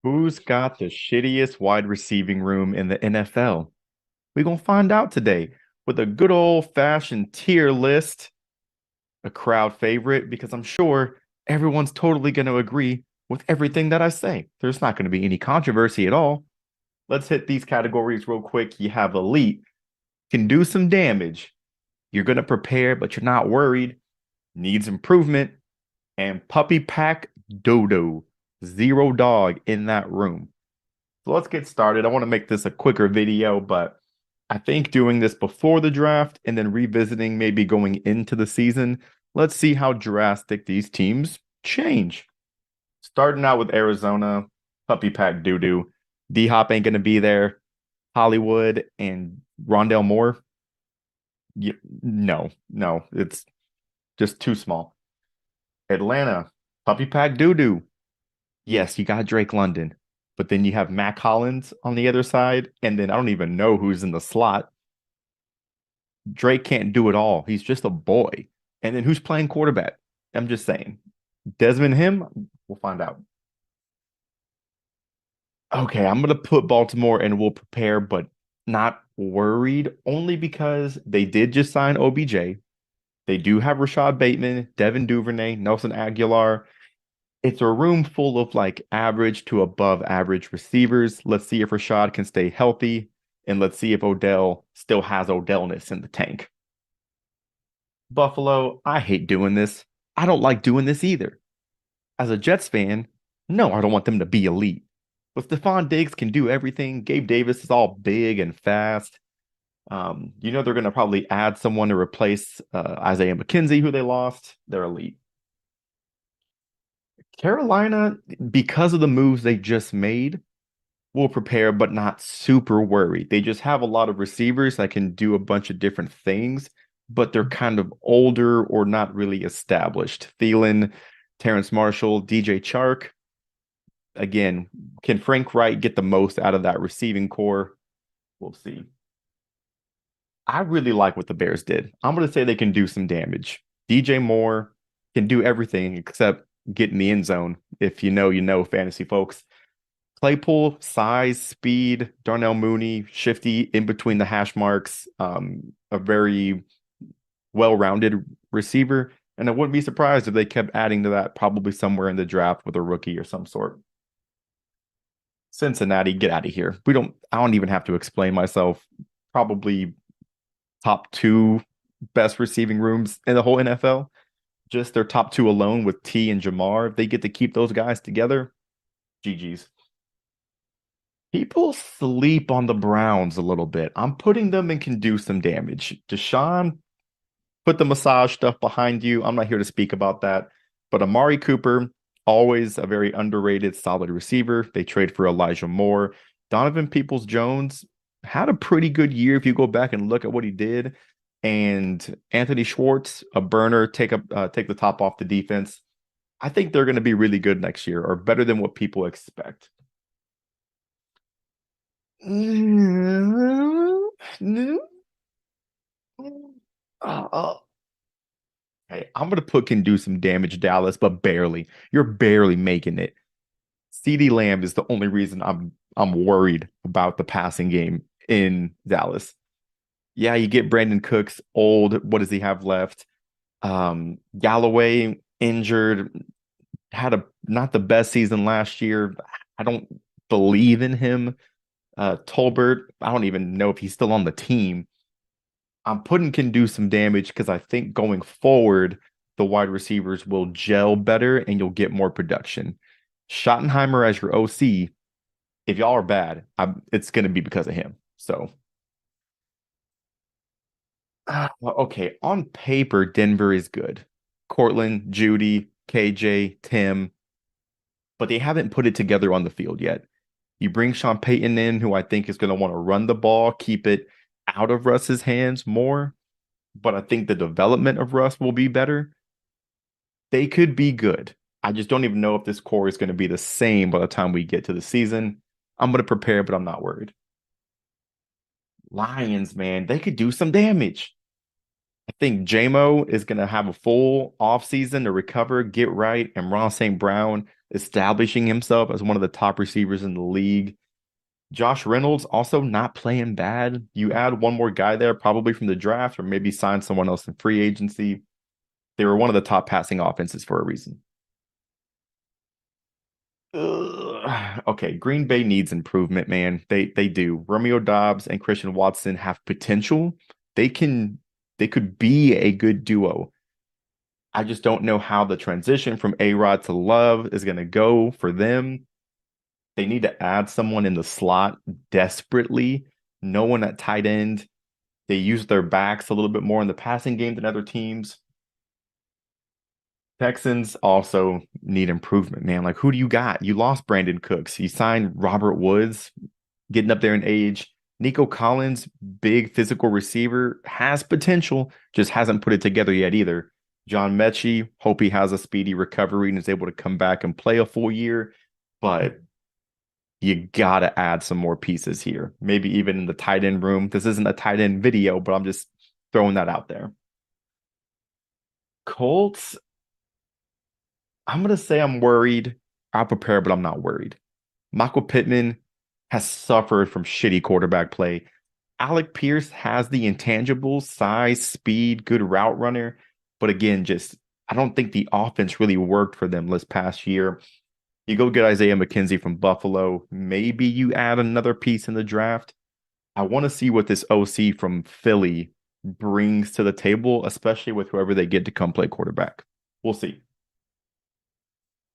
Who's got the shittiest wide receiving room in the NFL? We're going to find out today with a good old-fashioned tier list, a crowd favorite, because I'm sure everyone's totally going to agree with everything that I say. There's not going to be any controversy at all. Let's hit these categories real quick. You have elite, can do some damage. You're going to prepare, but you're not worried. Needs improvement. And puppy pack dodo. Zero dog in that room. So let's get started. I want to make this a quicker video, but I think doing this before the draft and then revisiting maybe going into the season, let's see how drastic these teams change. Starting out with Arizona, puppy pack doo doo. D Hop ain't going to be there. Hollywood and Rondell Moore. No, it's just too small. Atlanta, puppy pack doo doo. Yes, you got Drake London, but then you have Mac Hollins on the other side, and then I don't even know who's in the slot. Drake can't do it all. He's just a boy. And then who's playing quarterback? I'm just saying. Desmond him, we'll find out. Okay, I'm gonna put Baltimore and we'll prepare, but not worried only because they did just sign OBJ. They do have Rashad Bateman, Devin Duvernay, Nelson Aguilar. It's a room full of like average to above average receivers. Let's see if Rashad can stay healthy, and let's see if Odell still has Odellness in the tank. Buffalo, I hate doing this. I don't like doing this either. As a Jets fan, no, I don't want them to be elite. But Stephon Diggs can do everything. Gabe Davis is all big and fast. They're going to probably add someone to replace Isaiah McKenzie, who they lost. They're elite. Carolina, because of the moves they just made, will prepare, but not super worried. They just have a lot of receivers that can do a bunch of different things, but they're kind of older or not really established. Thielen, Terrence Marshall, DJ Chark. Again, can Frank Wright get the most out of that receiving core? We'll see. I really like what the Bears did. I'm going to say they can do some damage. DJ Moore can do everything except get in the end zone. If you know, fantasy folks. Claypool, size, speed, Darnell Mooney, shifty in between the hash marks, a very well-rounded receiver. And I wouldn't be surprised if they kept adding to that probably somewhere in the draft with a rookie or some sort. Cincinnati, get out of here. I don't even have to explain myself. Probably top two best receiving rooms in the whole NFL. Just their top two alone with T and Jamar. If they get to keep those guys together, GG's. People sleep on the Browns a little bit. I'm putting them and can do some damage. Deshaun, put the massage stuff behind you. I'm not here to speak about that. But Amari Cooper, always a very underrated, solid receiver. They trade for Elijah Moore. Donovan Peoples-Jones had a pretty good year if you go back and look at what he did. And Anthony Schwartz, a burner, take the top off the defense. I think they're going to be really good next year, or better than what people expect. Hey, I'm gonna put can do some damage, Dallas, but barely. You're barely making it. CeeDee Lamb is the only reason I'm worried about the passing game in Dallas. Yeah, you get Brandon Cooks old. What does he have left? Galloway injured, had a not the best season last year. I don't believe in him. Tolbert, I don't even know if he's still on the team. I'm putting can do some damage because I think going forward, the wide receivers will gel better and you'll get more production. Schottenheimer as your OC, if y'all are bad, it's going to be because of him. So, okay, on paper, Denver is good. Cortland, Judy, KJ, Tim, but they haven't put it together on the field yet. You bring Sean Payton in, who I think is going to want to run the ball, keep it out of Russ's hands more, but I think the development of Russ will be better. They could be good. I just don't even know if this core is going to be the same by the time we get to the season. I'm going to prepare, but I'm not worried. Lions, man, they could do some damage. I think JMO is going to have a full offseason to recover, get right, and Ron St. Brown establishing himself as one of the top receivers in the league. Josh Reynolds also not playing bad. You add one more guy there, probably from the draft, or maybe sign someone else in free agency. They were one of the top passing offenses for a reason. Ugh. Okay, Green Bay needs improvement, man. They do. Romeo Dobbs and Christian Watson have potential. They can they could be a good duo. I just don't know how the transition from A-Rod to Love is going to go for them. They need to add someone in the slot desperately. No one at tight end. They use their backs a little bit more in the passing game than other teams. Texans also need improvement, man. Like, who do you got? You lost Brandon Cooks. You signed Robert Woods, getting up there in age. Nico Collins, big physical receiver, has potential, just hasn't put it together yet either. John Mechie, hope he has a speedy recovery and is able to come back and play a full year. But you got to add some more pieces here. Maybe even in the tight end room. This isn't a tight end video, but I'm just throwing that out there. Colts, I'm going to say I'm worried. I'll prepare, but I'm not worried. Michael Pittman has suffered from shitty quarterback play. Alec Pierce has the intangibles, size, speed, good route runner. But again, just I don't think the offense really worked for them this past year. You go get Isaiah McKenzie from Buffalo. Maybe you add another piece in the draft. I want to see what this OC from Philly brings to the table, especially with whoever they get to come play quarterback. We'll see.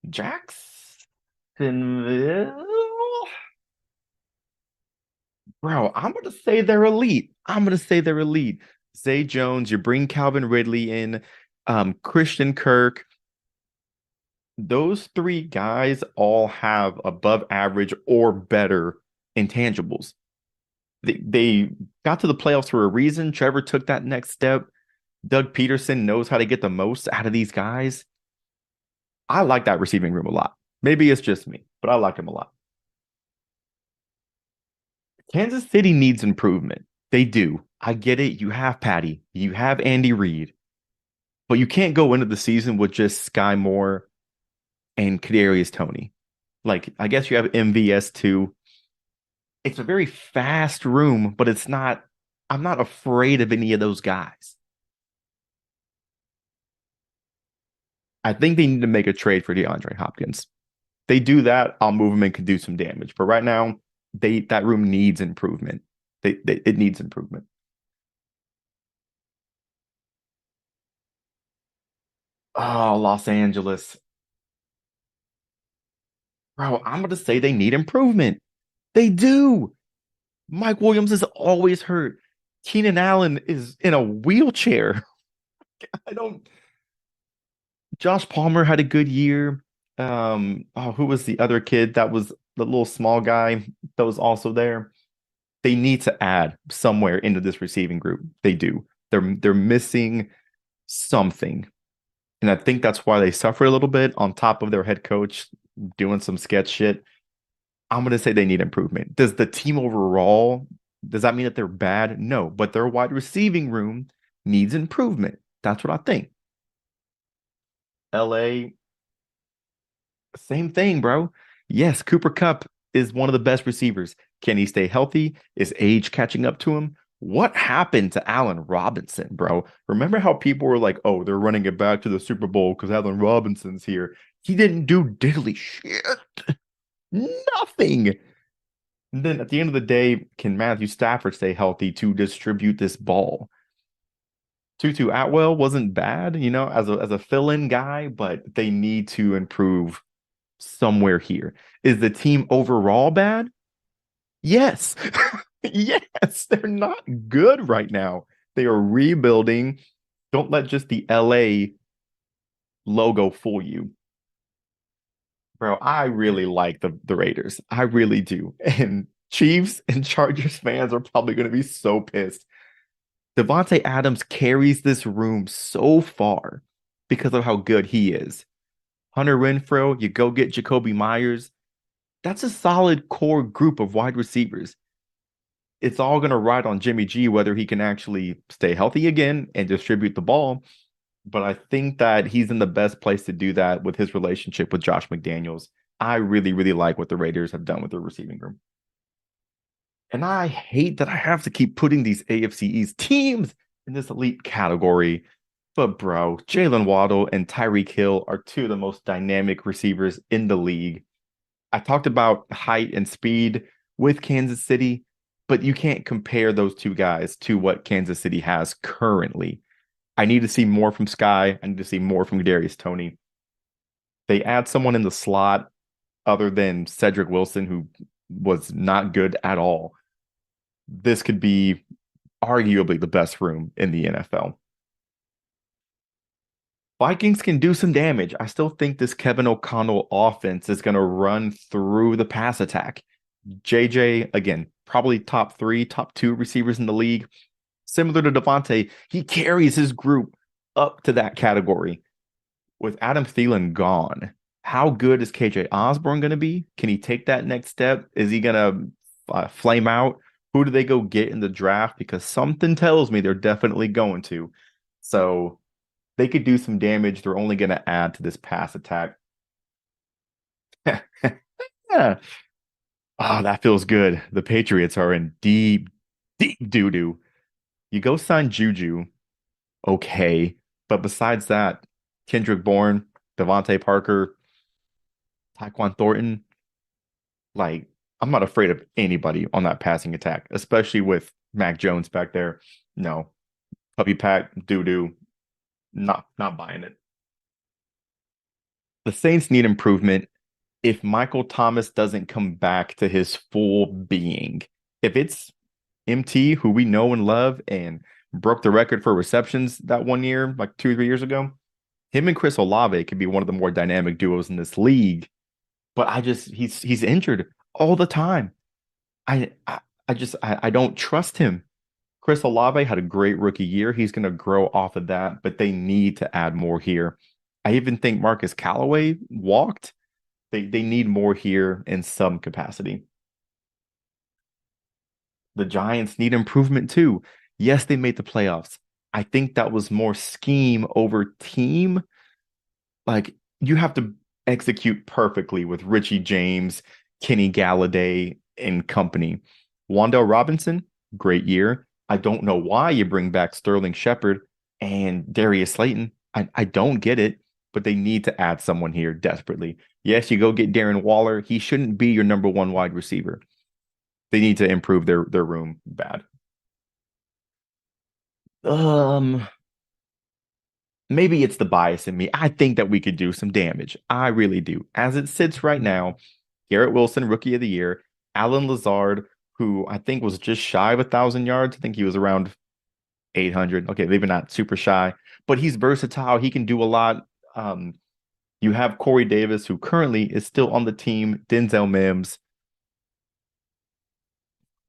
Jacksonville. Bro, I'm going to say they're elite. I'm going to say they're elite. Zay Jones, you bring Calvin Ridley in, Christian Kirk. Those three guys all have above average or better intangibles. They got to the playoffs for a reason. Trevor took that next step. Doug Peterson knows how to get the most out of these guys. I like that receiving room a lot. Maybe it's just me, but I like him a lot. Kansas City needs improvement. They do. I get it. You have Patty, you have Andy Reid, but you can't go into the season with just Sky Moore and Kadarius Toney. Like, I guess you have MVS too. It's a very fast room, but it's not. I'm not afraid of any of those guys. I think they need to make a trade for DeAndre Hopkins. They do that, I'll move them and can do some damage. But right now, that room needs improvement. It needs improvement. Oh, Los Angeles. Bro, I'm gonna say they need improvement. They do. Mike Williams is always hurt. Keenan Allen is in a wheelchair. I don't. Josh Palmer had a good year. Who was the other kid that was the little small guy that was also there? They need to add somewhere into this receiving group. They do. They're missing something. And I think that's why they suffer a little bit on top of their head coach doing some sketch shit. I'm going to say they need improvement. Does the team overall, does that mean that they're bad? No, but their wide receiving room needs improvement. That's what I think. LA, same thing, bro. Yes, Cooper Kupp is one of the best receivers. Can he stay healthy? Is age catching up to him? What happened to Allen Robinson, bro? Remember how people were like, oh, they're running it back to the Super Bowl because Allen Robinson's here. He didn't do diddly shit. Nothing. And then at the end of the day, can Matthew Stafford stay healthy to distribute this ball? Tutu Atwell wasn't bad, as a fill-in guy, but they need to improve somewhere here. Is the team overall bad? Yes. Yes, they're not good right now. They are rebuilding. Don't let just the LA logo fool you. Bro, I really like the Raiders. I really do. And Chiefs and Chargers fans are probably going to be so pissed. Devontae Adams carries this room so far because of how good he is. Hunter Renfrow, you go get Jacoby Myers. That's a solid core group of wide receivers. It's all going to ride on Jimmy G, whether he can actually stay healthy again and distribute the ball. but I think that he's in the best place to do that with his relationship with Josh McDaniels. I really, really like what the Raiders have done with their receiving room. And I hate that I have to keep putting these AFC East teams in this elite category. But bro, Jalen Waddle and Tyreek Hill are two of the most dynamic receivers in the league. I talked about height and speed with Kansas City, but you can't compare those two guys to what Kansas City has currently. I need to see more from Sky. I need to see more from Darius Toney. They add someone in the slot other than Cedric Wilson, who was not good at all. This could be arguably the best room in the NFL. Vikings can do some damage. I still think this Kevin O'Connell offense is going to run through the pass attack. JJ, again, probably top three, top two receivers in the league. Similar to Devontae, he carries his group up to that category. With Adam Thielen gone, how good is KJ Osborne going to be? Can he take that next step? Is he going to flame out? Who do they go get in the draft? Because something tells me they're definitely going to. So they could do some damage. They're only going to add to this pass attack. Yeah. Oh, that feels good. The Patriots are in deep, deep doo-doo. You go sign Juju, okay. But besides that, Kendrick Bourne, Devontae Parker, Tyquan Thornton, like, I'm not afraid of anybody on that passing attack, especially with Mac Jones back there. No. Puppy pack, doo-doo. Not buying it. The Saints need improvement if Michael Thomas doesn't come back to his full being. If it's MT, who we know and love and broke the record for receptions that one year, like 2 or 3 years ago, him and Chris Olave could be one of the more dynamic duos in this league. But he's injured all the time. I I, I don't trust him. Chris Olave had a great rookie year. He's going to grow off of that, but they need to add more here. I even think Marcus Callaway walked. They need more here in some capacity. The Giants need improvement too. Yes, they made the playoffs. I think that was more scheme over team. Like you have to execute perfectly with Richie James, Kenny Galladay, and company. Wandell Robinson, great year. I don't know why you bring back Sterling Shepard and Darius Slayton. I don't get it, but they need to add someone here desperately. Yes, you go get Darren Waller. He shouldn't be your number one wide receiver. They need to improve their room bad. Um, Maybe it's the bias in me. I think that we could do some damage. I really do. As it sits right now, Garrett Wilson, rookie of the year, Alan Lazard, who I think was just shy of 1,000 yards. I think he was around 800. Okay, maybe not super shy, but he's versatile. He can do a lot. You have Corey Davis, who currently is still on the team. Denzel Mims.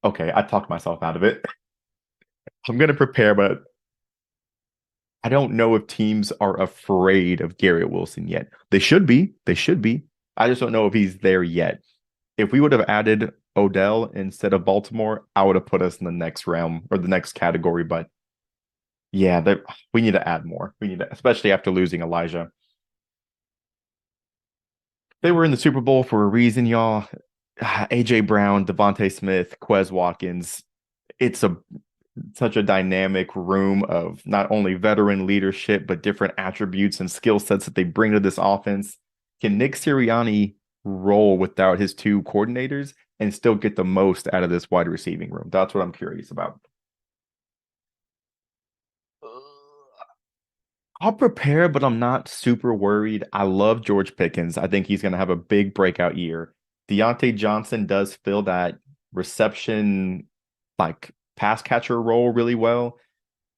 Okay, I talked myself out of it. I'm gonna prepare, but I don't know if teams are afraid of Garrett Wilson yet. They should be. They should be. I just don't know if he's there yet. If we would have added Odell instead of Baltimore, I would have put us in the next realm or the next category. But yeah, we need to add more. We need to, especially after losing Elijah. They were in the Super Bowl for a reason, y'all. AJ Brown, Devontae Smith, Quez Watkins. It's such a dynamic room of not only veteran leadership, but different attributes and skill sets that they bring to this offense. Can Nick Sirianni roll without his two coordinators and still get the most out of this wide receiving room? That's what I'm curious about. I'll prepare, but I'm not super worried. I love George Pickens. I think he's going to have a big breakout year. Deontay Johnson does fill that reception, like pass catcher role really well.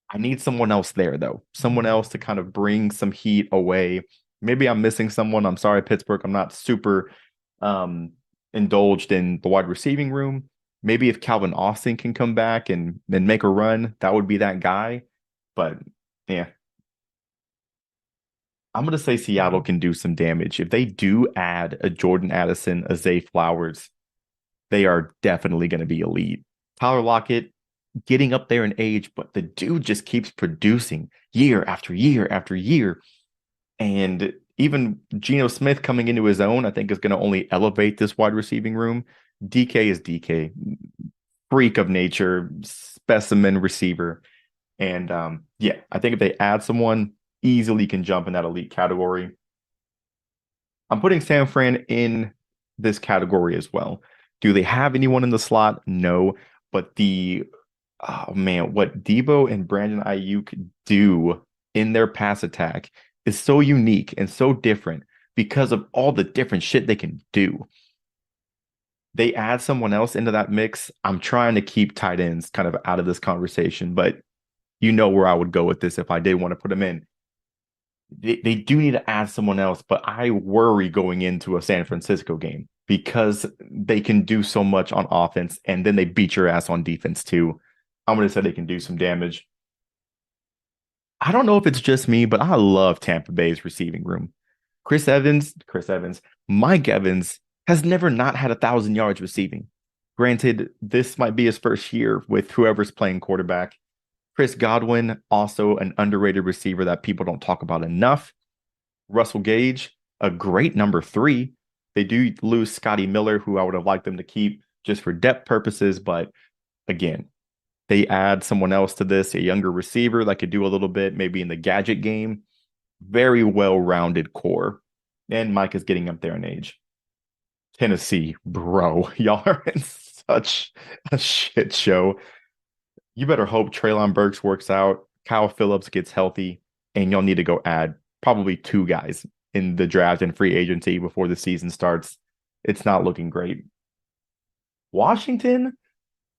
I need someone else there, though. Someone else to kind of bring some heat away. Maybe I'm missing someone. I'm sorry, Pittsburgh. I'm not super um, indulged in the wide receiving room. Maybe if Calvin Austin can come back and make a run, that would be that guy. But yeah, I'm going to say Seattle can do some damage. If they do add a Jordan Addison, a Zay Flowers, they are definitely going to be elite. Tyler Lockett, getting up there in age, but the dude just keeps producing year after year after year. And even Geno Smith coming into his own, I think is going to only elevate this wide receiving room. DK is DK, freak of nature, specimen receiver. And yeah, I think if they add someone, easily can jump in that elite category. I'm putting San Fran in this category as well. Do they have anyone in the slot? No. But oh man, what Debo and Brandon Ayuk do in their pass attack is so unique and so different because of all the different shit they can do. They add someone else into that mix. I'm trying to keep tight ends kind of out of this conversation, but you know where I would go with this if I did want to put them in. They do need to add someone else, but I worry going into a San Francisco game because they can do so much on offense and then they beat your ass on defense too. I'm going to say they can do some damage. I don't know if it's just me, but I love Tampa Bay's receiving room. Chris Evans, Mike Evans has never not had 1,000 yards receiving. Granted, this might be his first year with whoever's playing quarterback. Chris Godwin, also an underrated receiver that people don't talk about enough. Russell Gage, a great number 3. They do lose Scotty Miller, who I would have liked them to keep just for depth purposes. But again, they add someone else to this, a younger receiver that could do a little bit, maybe in the gadget game. Very well-rounded core. And Mike is getting up there in age. Tennessee, bro, y'all are in such a shit show. You better hope Treylon Burks works out, Kyle Phillips gets healthy, and you'll need to go add probably 2 guys in the draft and free agency before the season starts. It's not looking great. Washington,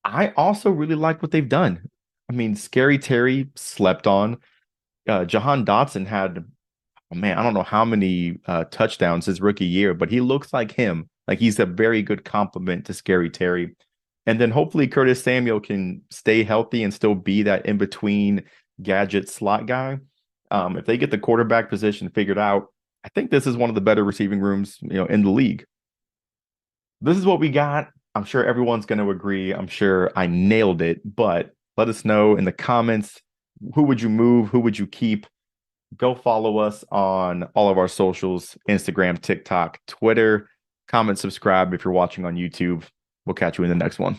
I also really like what they've done. I mean, Scary Terry slept on. Jahan Dotson had, oh man, I don't know how many touchdowns his rookie year, but he looks like him. Like he's a very good complement to Scary Terry. And then hopefully Curtis Samuel can stay healthy and still be that in-between gadget slot guy. If they get the quarterback position figured out, I think this is one of the better receiving rooms, in the league. This is what we got. I'm sure everyone's going to agree. I'm sure I nailed it, but let us know in the comments, who would you move? Who would you keep? Go follow us on all of our socials, Instagram, TikTok, Twitter. Comment, subscribe if you're watching on YouTube. We'll catch you in the next one.